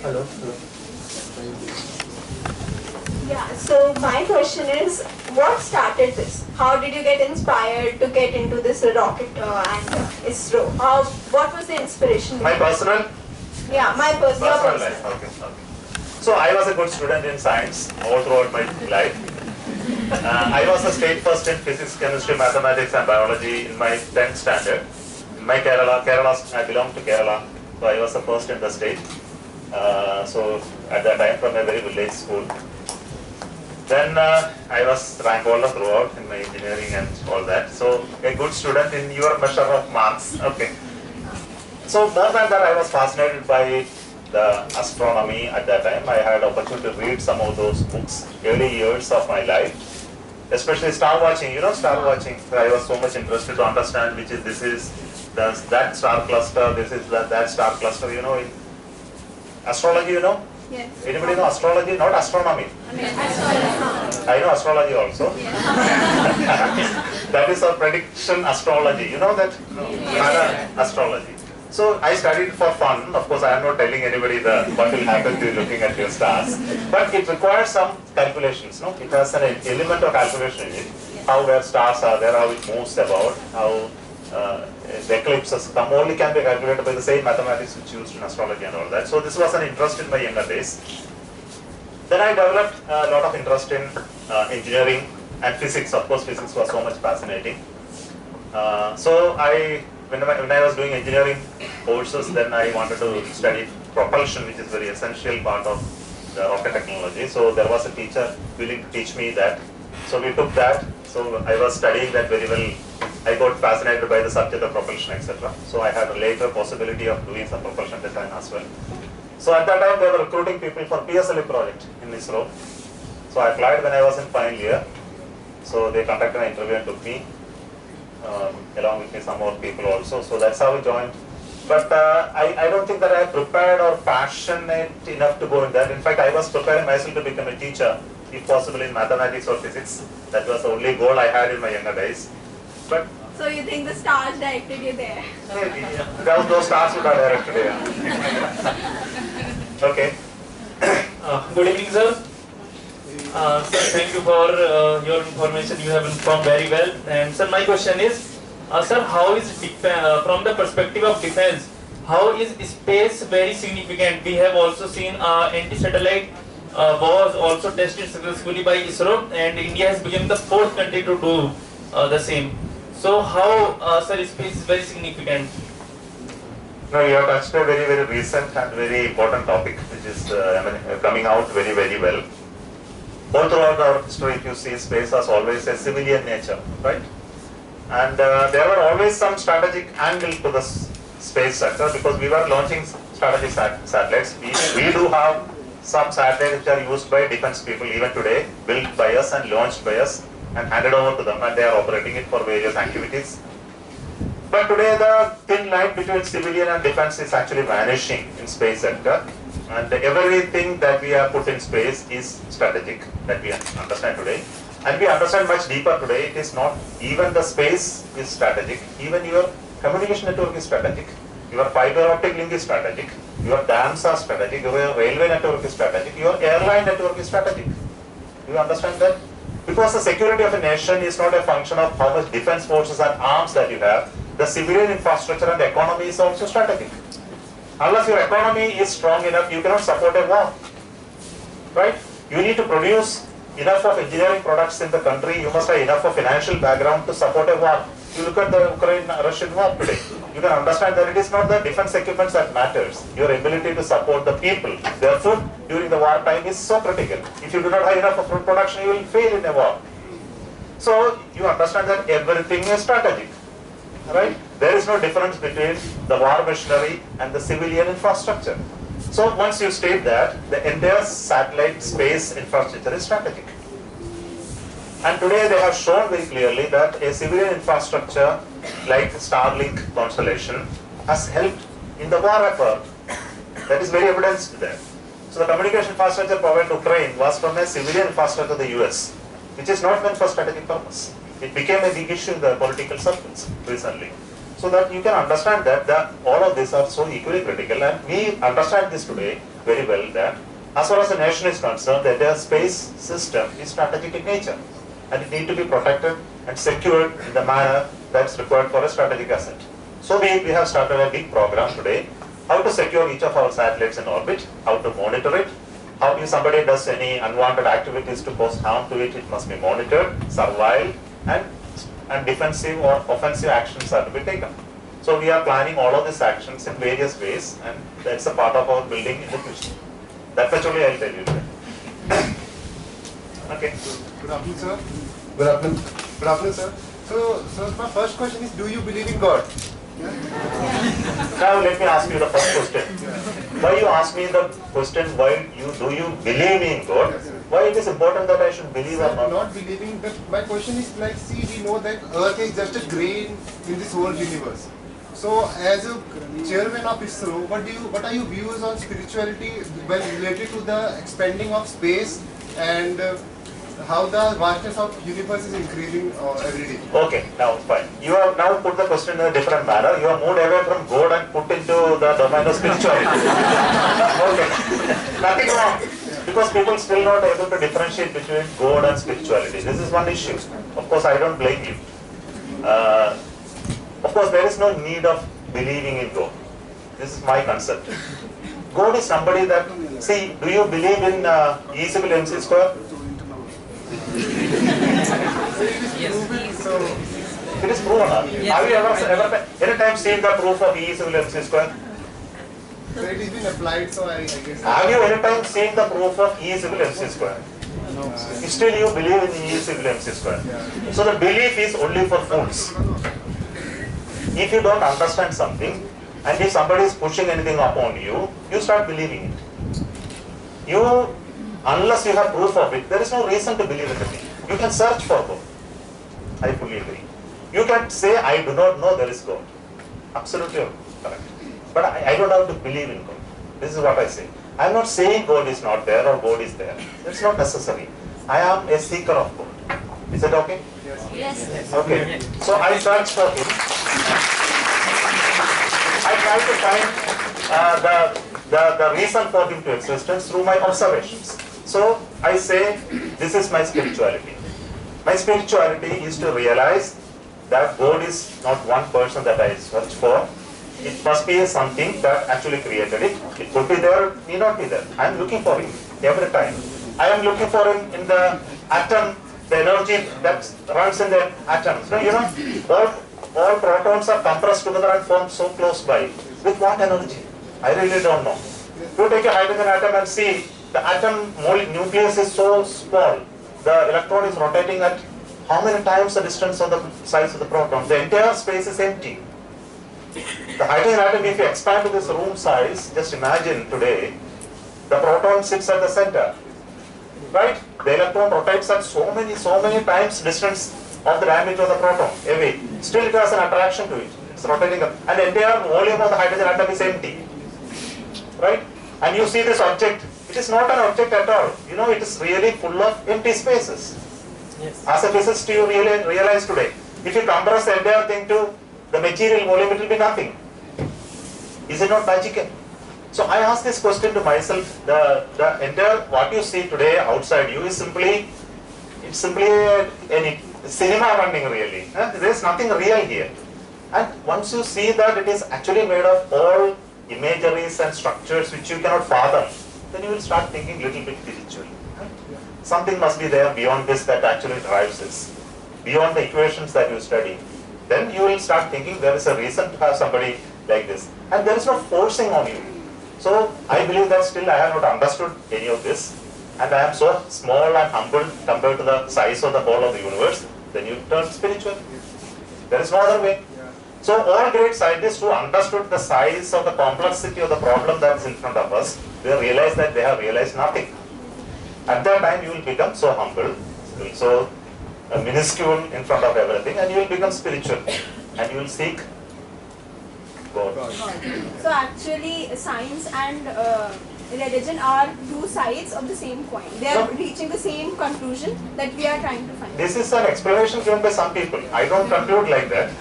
Hello. Yeah, so my question is, what started this? How did you get inspired to get into this rocket and ISRO? What was the inspiration? My personal? Yeah, my personal life. Okay. So I was a good student in science all throughout my life. I was a state first in physics, chemistry, mathematics and biology in my 10th standard. In my Kerala, I belong to Kerala, so I was the first in the state. So at that time from a very village school. Then I was rank holder throughout in my engineering and all that. So a good student in your measure of marks. Okay. So more than that, I was fascinated by the astronomy at that time. I had opportunity to read some of those books, early years of my life, especially star watching. You know star watching. I was so much interested to understand which is that star cluster. This is that star cluster. You know, in astrology. You know. Yes. Anybody know astrology? Not astronomy. I know astrology also. That is a prediction astrology. You know that? Astrology. So I studied for fun. Of course, I am not telling anybody what will happen to you looking at your stars. But it requires some calculations. No, it has an element of calculation in it. How where stars are there, how it moves about, how the eclipses come, only can be calculated by the same mathematics which used in astrology and all that. So this was an interest in my younger days. Then I developed a lot of interest in engineering and physics. Of course, physics was so much fascinating. So when I was doing engineering courses, then I wanted to study propulsion, which is very essential part of the rocket technology. So there was a teacher willing to teach me that. So we took that. So I was studying that very well. I got fascinated by the subject of propulsion, etc. So I had a later possibility of doing some propulsion design as well. So at that time, they were recruiting people for PSLE project in ISRO. So I applied when I was in final year. So they conducted an interview and took me, along with me some more people also. So that's how we joined. But I don't think that I am prepared or passionate enough to go in that. In fact, I was preparing myself to become a teacher, if possible in mathematics or physics. That was the only goal I had in my younger days. But So you think the stars directed you there? maybe, those stars would have directed here. Okay. Good evening, sir. Sir, thank you for your information. You have informed very well. And sir, my question is, sir, how is from the perspective of defense, how is space very significant? We have also seen anti-satellite was also tested successfully by ISRO, and India has become the 4th country to do the same. So how, sir, space is very significant? No, you have touched a very, very recent and very important topic, which is coming out very, very well. All throughout our history, if you see, space has always a civilian nature, right? And there were always some strategic angle to the space sector because we were launching strategic satellites. We do have some satellites which are used by defense people even today, built by us and launched by us and handed over to them, and they are operating it for various activities. But today the thin line between civilian and defense is actually vanishing in space sector, and everything that we have put in space is strategic, that we understand today. And we understand much deeper today. It is not even the space is strategic, even your communication network is strategic, your fiber optic link is strategic, your dams are strategic, your railway network is strategic, your airline network is strategic. Do you understand that? Because the security of a nation is not a function of how much defense forces and arms that you have. The civilian infrastructure and the economy is also strategic. Unless your economy is strong enough, you cannot support a war. Right? You need to produce enough of engineering products in the country. You must have enough of financial background to support a war. You look at the Ukraine-Russian war today. You can understand that it is not the defense equipment that matters. Your ability to support the people, their food during the war time is so critical. If you do not have enough of food production, you will fail in a war. So you understand that everything is strategic. Right? There is no difference between the war machinery and the civilian infrastructure. So once you state that, the entire satellite space infrastructure is strategic. And today they have shown very clearly that a civilian infrastructure like Starlink constellation has helped in the war effort. That is very evidenced there. So the communication infrastructure provided to Ukraine was from a civilian infrastructure to the US, which is not meant for strategic purpose. It became a big issue in the political circles recently. So that you can understand that all of these are so equally critical, and we understand this today very well, that as far as the nation is concerned, that their space system is strategic in nature, and it needs to be protected and secured in the manner that's required for a strategic asset. So we have started a big program today, how to secure each of our satellites in orbit, how to monitor it, how if somebody does any unwanted activities to cause harm to it, it must be monitored, surveilled, and defensive or offensive actions are to be taken. So we are planning all of these actions in various ways, and that's a part of our building in the future. That's actually I'll tell you today. Okay. Good afternoon, sir. Good afternoon. Good afternoon, sir. So my first question is, do you believe in God? Now let me ask you the first question. Why you ask me the question, do you believe in God? Why it is important that I should believe or not? Not believing, but my question is like, see, we know that Earth is just a grain in this whole universe. So as a chairman of ISRO, what are your views on spirituality related to the expanding of space and how the vastness of universe is increasing every day? Okay, now fine. You have now put the question in a different manner. You have moved away from God and put into the domain of spirituality. Okay, nothing wrong. Because people still not able to differentiate between God and spirituality. This is one issue. Of course, I don't blame you. Of course, there is no need of believing in God. This is my concept. God is somebody that, see, do you believe in E is equal to MC square? It is proven. Have you ever any time seen the proof of E is equal to MC square? So it has been applied, so I guess. Have you any time seen the proof of E is equal to MC square? No. Still you believe in E is equal to MC square. So the belief is only for fools. If you don't understand something, and if somebody is pushing anything upon you, you start believing it. Unless you have proof of it, there is no reason to believe in the thing. You can search for God. I fully agree. You can say, I do not know there is God. Absolutely correct. But I don't have to believe in God. This is what I say. I am not saying God is not there or God is there. It's not necessary. I am a seeker of God. Is it okay? Yes. Okay. So I search for Him. I try to find the reason for Him to existence through my observations. So I say, this is my spirituality. My spirituality is to realize that God is not one person that I search for. It must be something that actually created it. It could be there, may not be there. I am looking for Him every time. I am looking for Him in the atom, the energy that runs in the atoms. So, all protons are compressed together and formed so close by. With what energy? I really don't know. You take a hydrogen atom and see the atom nucleus is so small. The electron is rotating at how many times the distance of the size of the proton? The entire space is empty. The hydrogen atom, if you expand to this room size, just imagine today, the proton sits at the center, right? The electron rotates at so many times distance of the diameter of the proton away. Still it has an attraction to it. It's rotating up. And the entire volume of the hydrogen atom is empty, right? And you see this object, it is not an object at all. It is really full of empty spaces. Yes. As a physicist, you really realize today, if you compress the entire thing to the material volume, it will be nothing. Is it not magical? So I ask this question to myself, the entire, what you see today outside you is simply a cinema running really. There is nothing real here. And once you see that it is actually made of all imageries and structures which you cannot fathom, then you will start thinking little bit spiritually. Something must be there beyond this that actually drives this, beyond the equations that you study. Then you will start thinking there is a reason to have somebody like this. And there is no forcing on you. So I believe that still I have not understood any of this. And I am so small and humble compared to the size of the whole of the universe. Then you turn spiritual. There is no other way. So all great scientists who understood the size of the complexity of the problem that is in front of us, they realize that they have realized nothing. At that time you will become so humble, so minuscule in front of everything, and you will become spiritual and you will seek God. So actually science and religion are two sides of the same coin. They are reaching the same conclusion that we are trying to find. This is an explanation given by some people. I don't conclude like that.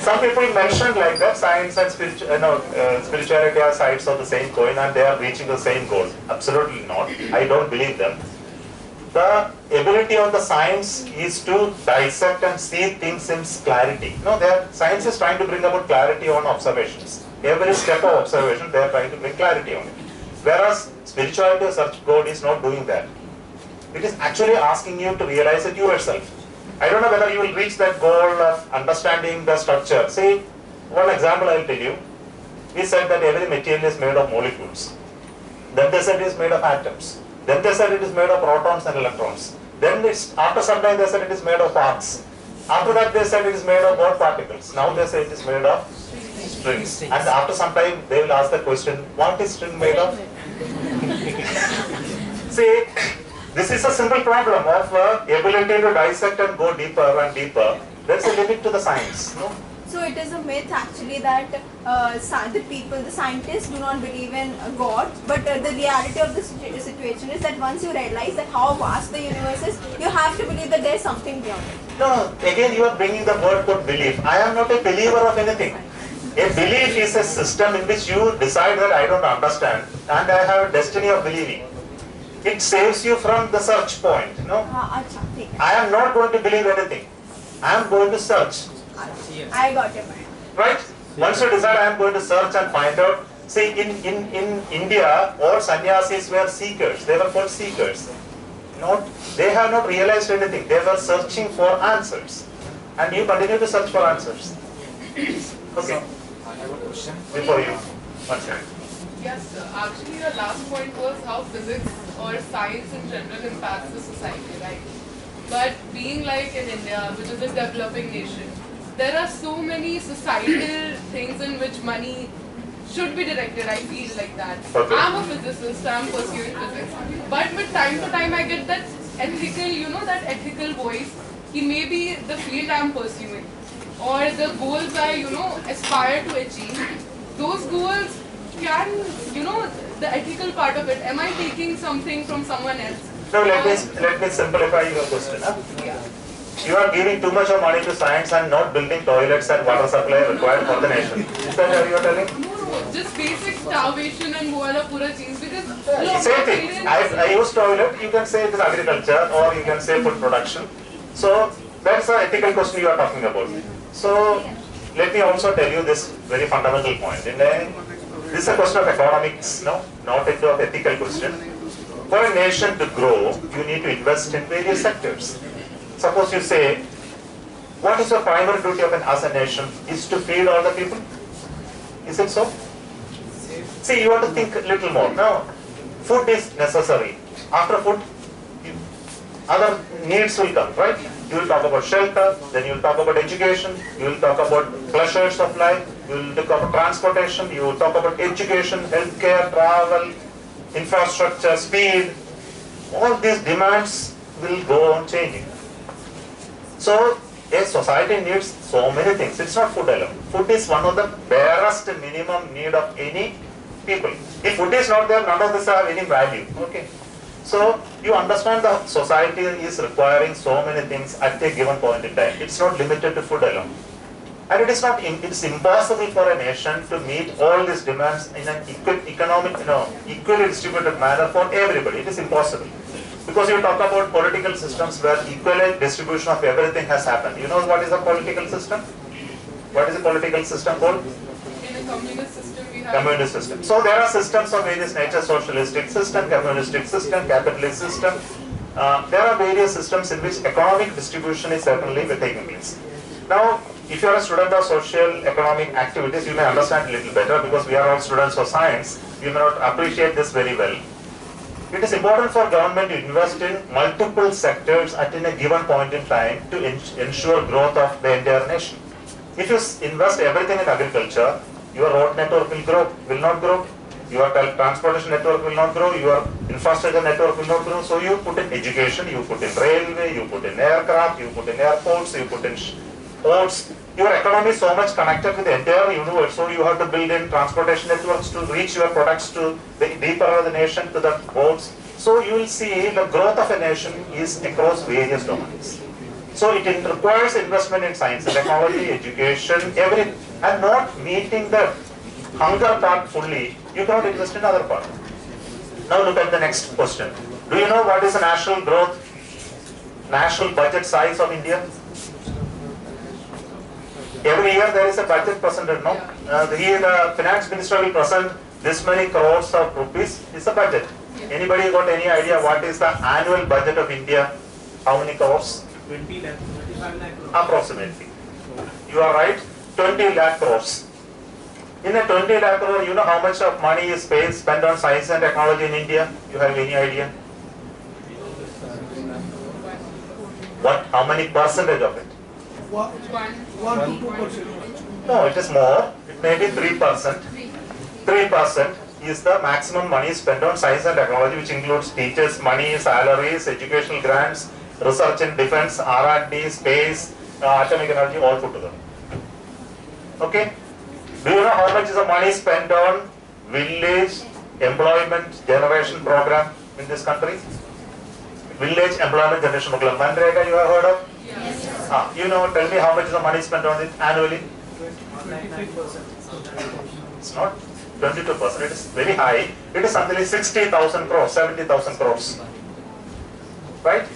Some people mention like that science and spirituality are sides of the same coin and they are reaching the same goal. Absolutely not. I don't believe them. The ability of the science is to dissect and see things in clarity. Science is trying to bring about clarity on observations. Every step of observation, they are trying to bring clarity on it. Whereas spirituality or search God is not doing that. It is actually asking you to realize it yourself. I don't know whether you will reach that goal of understanding the structure. See, one example I will tell you. We said that every material is made of molecules. Then they said it is made of atoms. Then they said it is made of protons and electrons. Then after some time they said it is made of quarks. After that they said it is made of what particles. Now they say it is made of strings. And after some time they will ask the question, what is string made of? See, this is a simple problem of ability to dissect and go deeper and deeper. There is a limit to the science. No? So it is a myth actually that the scientists do not believe in God, but the reality of the situation is that once you realize that how vast the universe is, you have to believe that there is something beyond it. No, again you are bringing the word called belief. I am not a believer of anything. A belief is a system in which you decide that I don't understand and I have a destiny of believing. It saves you from the search point. I am not going to believe anything. I am going to search. I got your point. Right? Once you decide I am going to search and find out. See, in India, all sannyasis were seekers. They were called seekers. They have not realized anything. They were searching for answers. And you continue to search for answers. Okay. I have a question. Before you. One second. Yes, actually your last point was how physics or science in general impacts the society, right? But being like in India, which is a developing nation, there are so many societal things in which money should be directed. I feel like that. Okay. I'm a physicist, I'm pursuing physics. But with time to time I get that ethical, that ethical voice. Maybe the field I'm pursuing or the goals I, aspire to achieve, those goals can, the ethical part of it, am I taking something from someone else? No, let me simplify your question. Yeah. You are giving too much of money to science and not building toilets and water supply required for the nation. Is that what you are telling? No, just basic starvation and wala pura cheese because Same thing. I use toilet, you can say it is agriculture or you can say food production. So that's the ethical question you are talking about. So let me also tell you this very fundamental point. This is a question of economics, not a ethical question. For a nation to grow, you need to invest in various sectors. Suppose you say, what is your primary duty as a nation? Is to feed all the people? Is it so? See, you have to think a little more. Now, food is necessary. After food, other needs will come, right? You will talk about shelter, then you will talk about education, you will talk about pleasures of life, you will talk about transportation, you will talk about education, healthcare, travel, infrastructure, speed. All these demands will go on changing. So, a society needs so many things. It's not food alone. Food is one of the barest minimum need of any people. If food is not there, none of this have any value. Okay. So, you understand the society is requiring so many things at a given point in time. It's not limited to food alone. And it's impossible for a nation to meet all these demands in an equally distributed manner for everybody. It is impossible. Because you talk about political systems where equal distribution of everything has happened. You know what is a political system? What is a political system called? in a communist system we have... Communist system. So there are systems of various nature, socialistic system, communistic system, capitalist system. There are various systems in which economic distribution is certainly taking place. Now, if you are a student of social economic activities, you may understand a little better because we are all students of science. You may not appreciate this very well. It is important for government to invest in multiple sectors at a given point in time to ensure growth of the entire nation. If you invest everything in agriculture, your road network will not grow, your transportation network will not grow, your infrastructure network will not grow. So you put in education, you put in railway, you put in aircraft, you put in airports, you put in ports. Your economy is so much connected with the entire universe, so you have to build in transportation networks to reach your products to the deeper of the nation, to the ports. So you will see the growth of a nation is across various domains. So it requires investment in science and technology, education, everything, and not meeting the hunger part fully, you cannot invest in other part. Now look at the next question. Do you know what is the national growth, national budget size of India? Every year there is a budget presented, no? Here the finance minister will present this many crores of rupees is the budget. Anybody got any idea what is the annual budget of India? How many crores? 20 lakh, 25 lakh crores. Approximately. You are right, 20 lakh crores. In a 20 lakh crore, you know how much of money is spent on science and technology in India? You have any idea? What? How many percentage of it? 1 to 2%. No, it is more. It may be 3%. 3% is the maximum money spent on science and technology, which includes teachers' money, salaries, educational grants, research in defense, R&D, space, atomic energy, all put together. Okay? Do you know how much is the money spent on village employment generation program in this country? Village employment generation program. Manrega you have heard of? Yes. You know, tell me how much is the money spent on it annually? 9%. It's not 22%, it is very high. It is something like 60,000 crores, 70,000 crores. Right?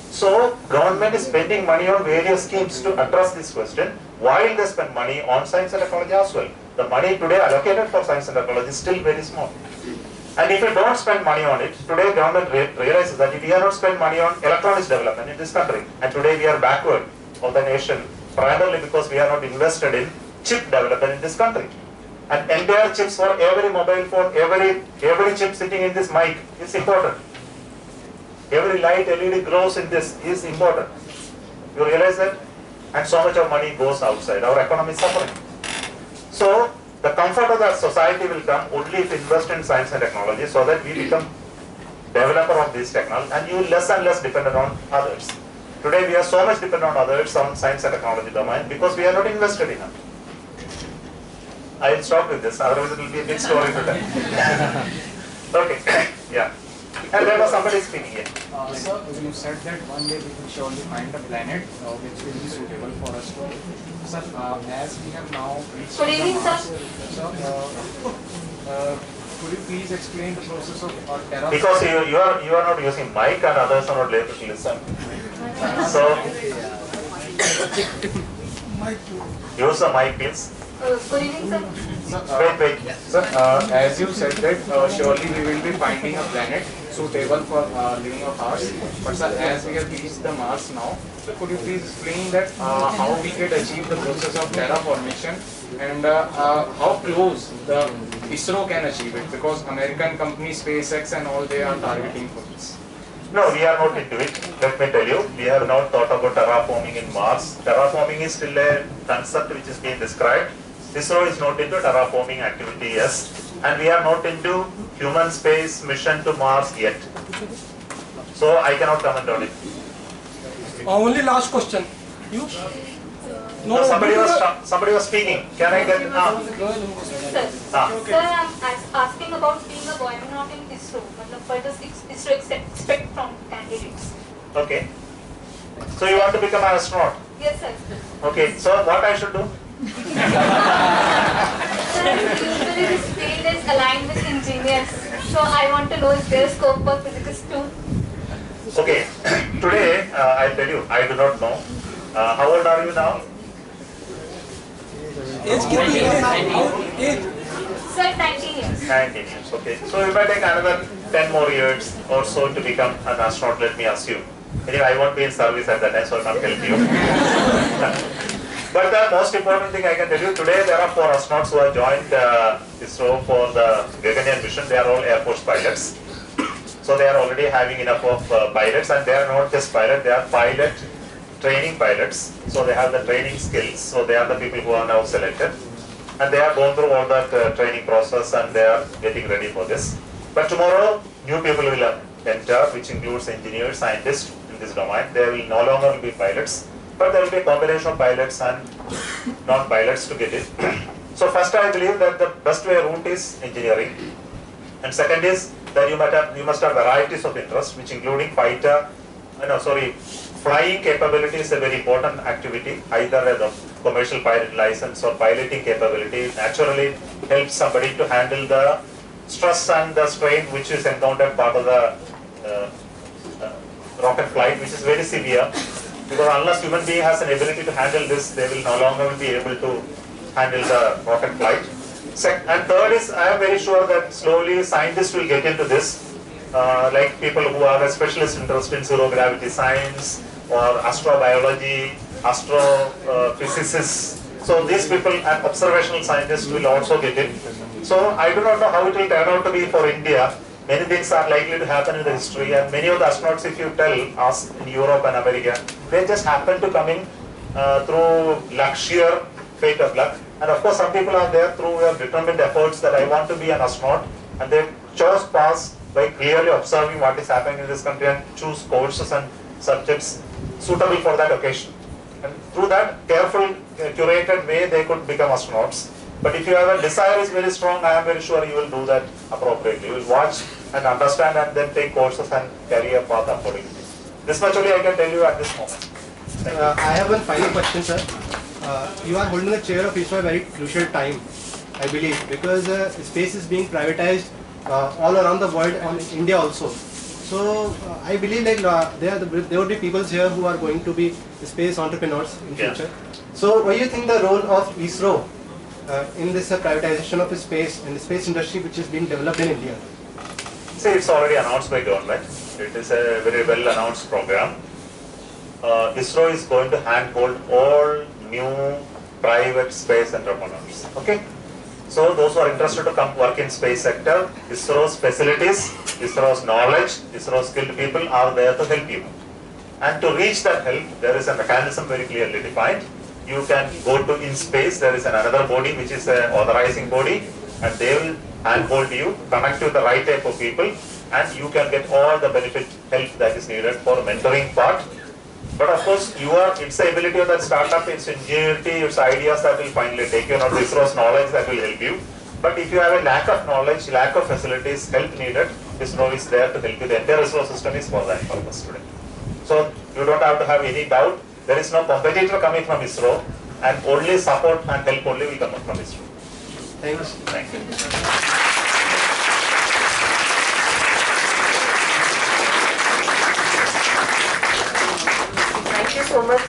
So, government is spending money on various schemes to address this question, while they spend money on science and technology as well. The money today allocated for science and technology is still very small. And if you don't spend money on it, today government realizes that if we have not spent money on electronics development in this country, and today we are backward of the nation, primarily because we are not invested in chip development in this country. And entire chips for every mobile phone, every chip sitting in this mic is important. Every light LED grows in this is important. You realize that? And so much of money goes outside. Our economy is suffering. So, the comfort of the society will come only if we invest in science and technology, so that we become developer of this technology and you less and less dependent on others. Today we are so much dependent on others on science and technology domain because we are not invested enough. I will stop with this, otherwise it will be a big story to tell. Okay, yeah. And there was somebody speaking here. Sir, you said that one day we will surely find a planet which will be suitable for us to live. Sir, as we have now reached Good evening, sir. Could you please explain the process of terraforming? Because you are not using mic and others are not able to listen. So, use the mic please. Good evening, sir. Wait. Sir, as you said that surely we will be finding a planet suitable for living of ours. But sir, as we have reached the Mars now, so could you please explain that how we can achieve the process of terraformation and how close the ISRO can achieve it? Because American company SpaceX and all, they are targeting for this. No, we are not into it. Let me tell you, we have not thought about terraforming in Mars. Terraforming is still a concept which is being described. ISRO is not into terraforming activity, yes. And we are not into human space mission to Mars yet. So I cannot comment on it. Only last question. You? No, somebody was speaking. Can I get Sir, sir, I'm asking about being a boy. I'm not in ISRO. What does ISRO expect from candidates? Okay. So you want to become an astronaut? Yes, sir. Okay. So what I should do? Sir, usually this field is aligned with engineers. So I want to know if there is scope for physics too. Okay. Today, I'll tell you, I do not know. How old are you now? Age कितनी है? Age? Sir, 19 years. 19 years. Okay. So you might take another 10 more years or so to become an astronaut, let me assume. Anyway, I won't be in service at that time, so I can't help you. But the most important thing I can tell you, today there are 4 astronauts who have joined ISRO for the Gaganyaan mission. They are all Air Force pilots. So they are already having enough of pilots, and they are not just pilots, they are pilot training pilots. So they have the training skills. So they are the people who are now selected. And they have gone through all that training process and they are getting ready for this. But tomorrow, new people will enter, which includes engineers, scientists in this domain. They will no longer be pilots, but there will be a combination of pilots and non-pilots to get it. So first I believe that the best way route is engineering, and second is that you must have varieties of interest, which including flying capability is a very important activity, either a commercial pilot license or piloting capability naturally helps somebody to handle the stress and the strain which is encountered part of the rocket flight, which is very severe, because unless human being has an ability to handle this, they will no longer be able to handle the rocket flight. And third is, I am very sure that slowly scientists will get into this, like people who have a specialist interest in zero gravity science or astrobiology, astrophysicists. So these people and observational scientists will also get in. So I do not know how it will turn out to be for India. Many things are likely to happen in the history, and many of the astronauts, if you ask in Europe and America, they just happen to come in through luck, sheer fate of luck. And of course, some people are there through determined efforts that I want to be an astronaut, and they chose paths by clearly observing what is happening in this country and choose courses and subjects suitable for that occasion. And through that careful, curated way, they could become astronauts. But if you have a desire is very strong, I am very sure you will do that appropriately. You will watch and understand and then take courses and carry a path accordingly. This much only I can tell you at this moment. I have one final question, sir. You are holding the chair of ISRO at a very crucial time, I believe, because space is being privatized all around the world and in India also. So I believe like there would be people here who are going to be space entrepreneurs in future. So what do you think the role of ISRO in this privatization of space and the space industry which is being developed in India? See, it's already announced by government. It is a very well announced program. ISRO is going to handhold all new private space entrepreneurs. Okay? So those who are interested to come work in space sector, ISRO's facilities, ISRO's knowledge, ISRO's skilled people are there to help you. And to reach that help, there is a mechanism very clearly defined. You can go to InSpace, there is another body which is an authorizing body, and they will handhold you, connect you with the right type of people, and you can get all the benefit help that is needed for mentoring part. But of course, it's the ability of that startup, its ingenuity, its ideas that will finally take you, not ISRO's knowledge that will help you. But if you have a lack of knowledge, lack of facilities, help needed, ISRO is there to help you. The entire ISRO system is for that purpose today. So you don't have to have any doubt. There is no competitor coming from ISRO, and only support and help only will come from ISRO. Thanks. Thank you. Thank you so much.